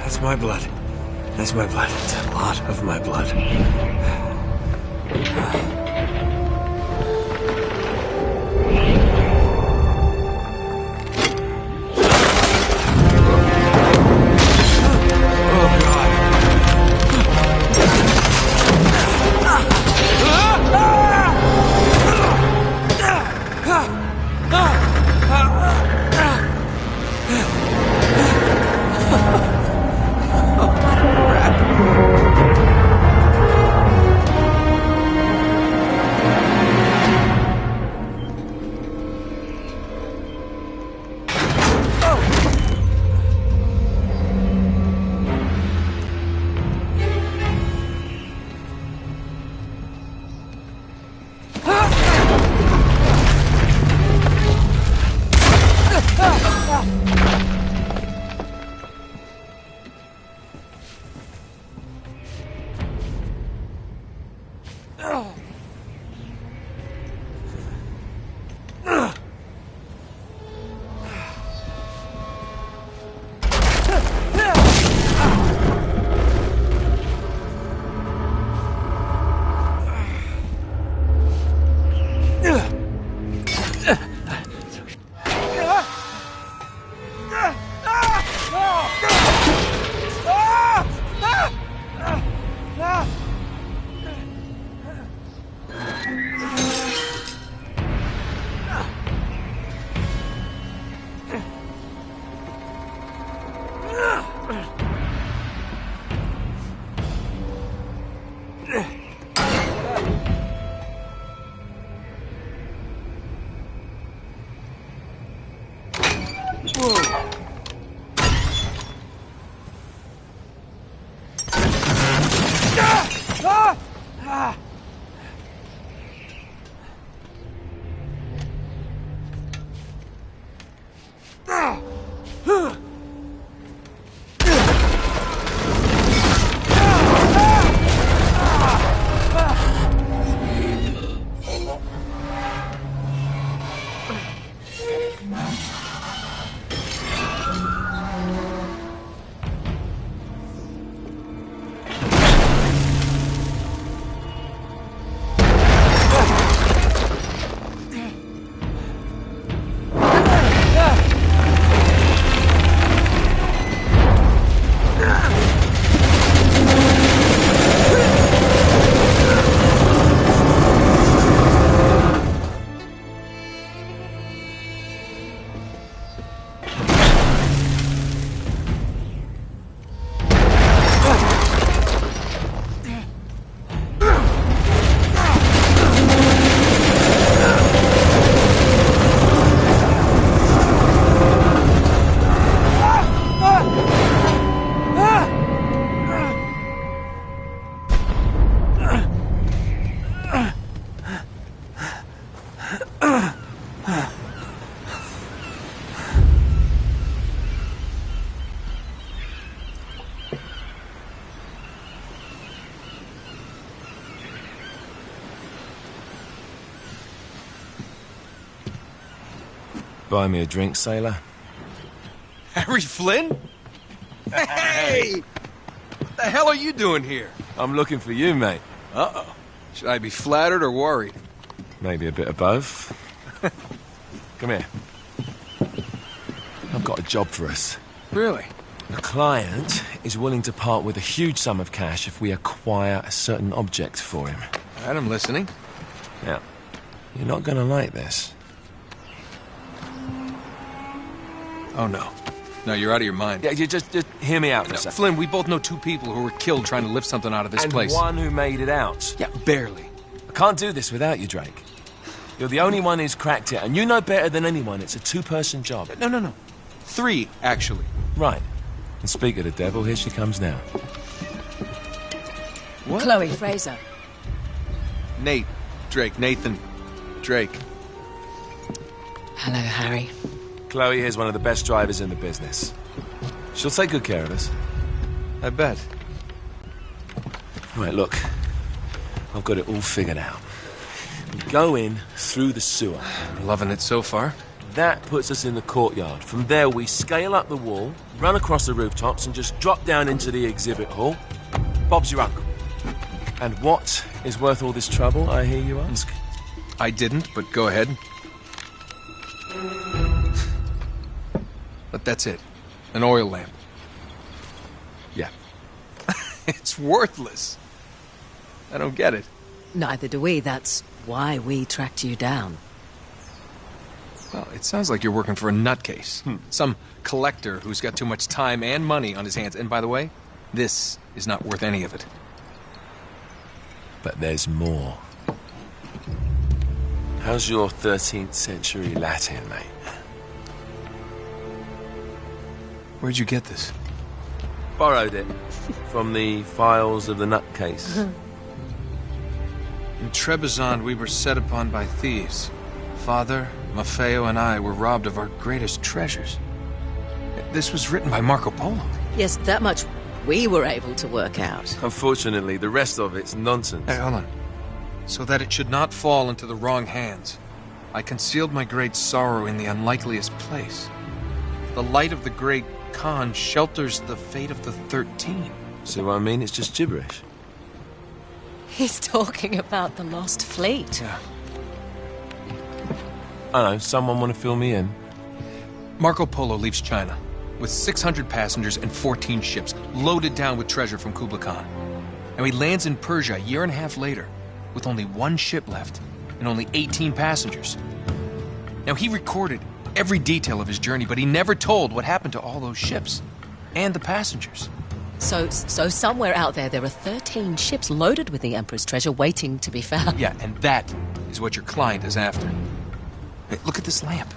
That's my blood. That's my blood. It's a lot of my blood. Buy me a drink, sailor? Harry Flynn? Hey! What the hell are you doing here? I'm looking for you, mate. Uh-oh. Should I be flattered or worried? Maybe a bit of both. Come here. I've got a job for us. Really? The client is willing to part with a huge sum of cash if we acquire a certain object for him. All right, I'm listening. Now, you're not gonna like this. Oh, no. No, you're out of your mind. Yeah, you just hear me out for a second. Flynn, we both know two people who were killed trying to lift something out of this place. And one who made it out. Yeah, barely. I can't do this without you, Drake. You're the only one who's cracked it, and you know better than anyone it's a two-person job. No. 3, actually. Right. And speak of the devil, here she comes now. What? Chloe Fraser. Nate. Drake. Nathan. Drake. Hello, Harry. Chloe here's one of the best drivers in the business. She'll take good care of us. I bet. Right, look. I've got it all figured out. We go in through the sewer. Loving it so far. That puts us in the courtyard. From there, we scale up the wall, run across the rooftops, and just drop down into the exhibit hall. Bob's your uncle. And what is worth all this trouble, I hear you ask? I didn't, but go ahead. But that's it. An oil lamp. Yeah. It's worthless. I don't get it. Neither do we. That's why we tracked you down. Well, it sounds like you're working for a nutcase. Some collector who's got too much time and money on his hands. And by the way, this is not worth any of it. But there's more. How's your 13th century Latin, mate? Where'd you get this? Borrowed it from the files of the nutcase. In Treausure, we were set upon by thieves. Father, Maffeo, and I were robbed of our greatest treasures. This was written by Marco Polo. Yes, that much we were able to work out. Unfortunately, the rest of it's nonsense. Hey, hold on. So that it should not fall into the wrong hands, I concealed my great sorrow in the unlikeliest place. The light of the great Khan shelters the fate of the 13. See what I mean? It's just gibberish. He's talking about the lost fleet. Yeah. I know, someone want to fill me in? Marco Polo leaves China with 600 passengers and 14 ships, loaded down with treasure from Kublai Khan. And he lands in Persia a year and a half later, with only one ship left and only 18 passengers. Now, he recorded every detail of his journey, but he never told what happened to all those ships and the passengers. So somewhere out there are 13 ships loaded with the Emperor's treasure waiting to be found. Yeah, and that is what your client is after. Hey, look at this lamp.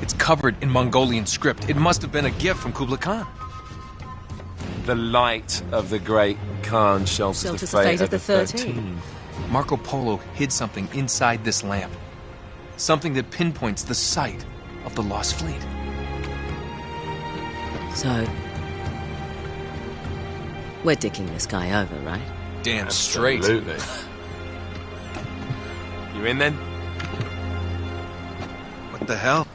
It's covered in Mongolian script. It must have been a gift from Kublai Khan. The light of the great Khan shelters the fate of the 13. Marco Polo hid something inside this lamp. Something that pinpoints the site of the lost fleet. So, we're dicking this guy over, right? Damn straight. Absolutely. You in then? What the hell?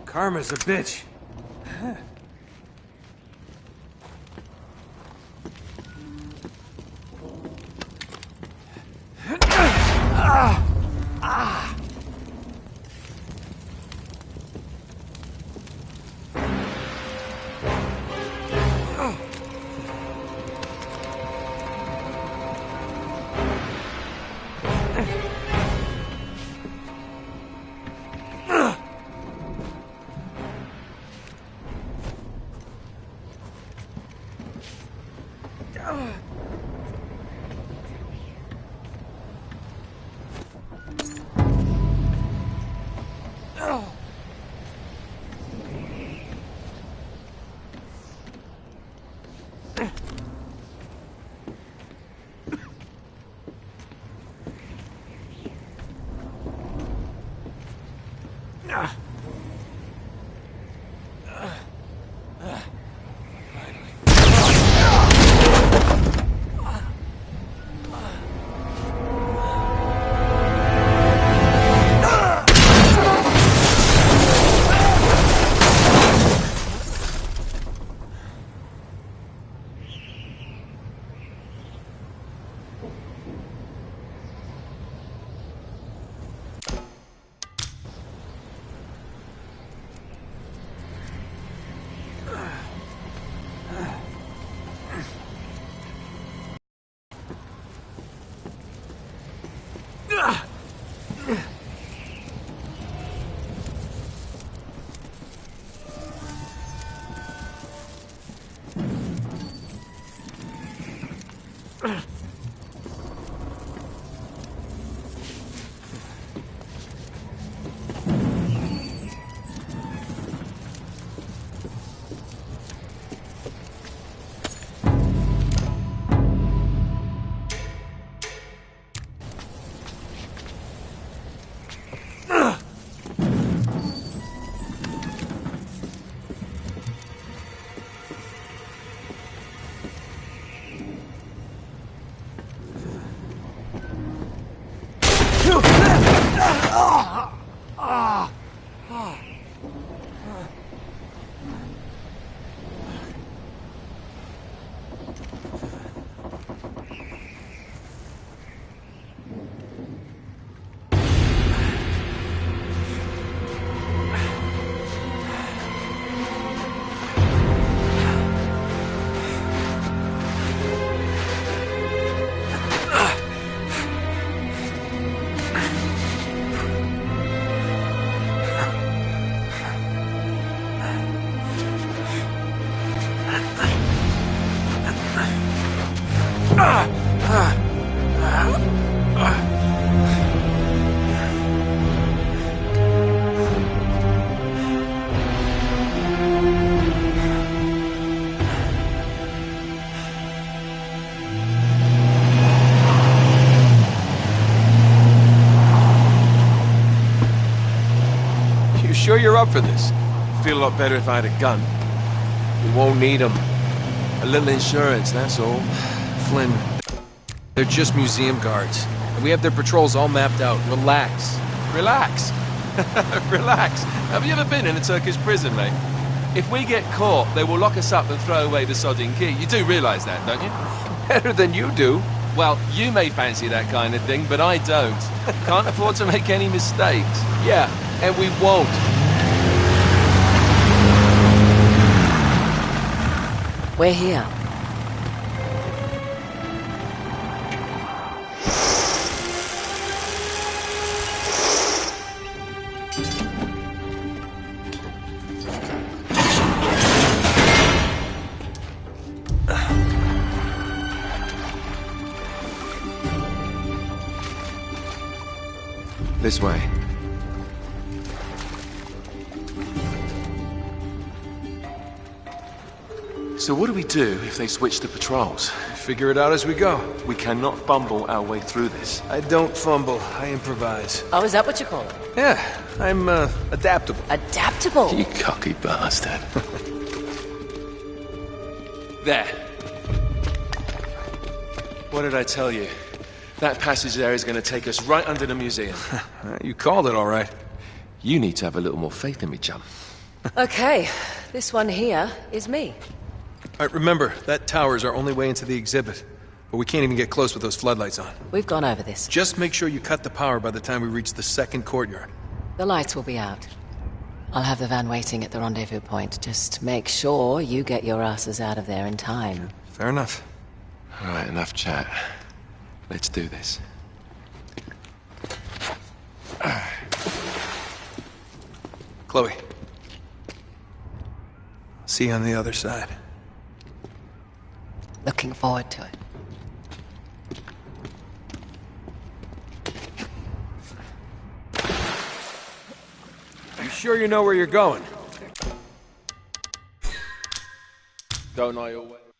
Karma's a bitch. Sure you're up for this? Feel a lot better if I had a gun. We won't need them. A little insurance, that's all. Flynn, they're just museum guards. And we have their patrols all mapped out. Relax. Relax. Relax. Have you ever been in a Turkish prison, mate? If we get caught, they will lock us up and throw away the sodding key. You do realise that, don't you? Better than you do. Well, you may fancy that kind of thing, but I don't. Can't afford to make any mistakes. Yeah, and we won't. We're here. This way. So what do we do if they switch the patrols? Figure it out as we go. We cannot fumble our way through this. I don't fumble, I improvise. Oh, is that what you call it? Yeah, I'm, adaptable. Adaptable? You cocky bastard. There. What did I tell you? That passage there is going to take us right under the museum. You called it all right. You need to have a little more faith in me, chum. Okay, this one here is me. All right, remember, that tower is our only way into the exhibit. But we can't even get close with those floodlights on. We've gone over this. Just make sure you cut the power by the time we reach the second courtyard. The lights will be out. I'll have the van waiting at the rendezvous point. Just make sure you get your asses out of there in time. Fair enough. All right, enough chat. Let's do this. Chloe. See you on the other side. Looking forward to it. You sure you know where you're going? Don't I always?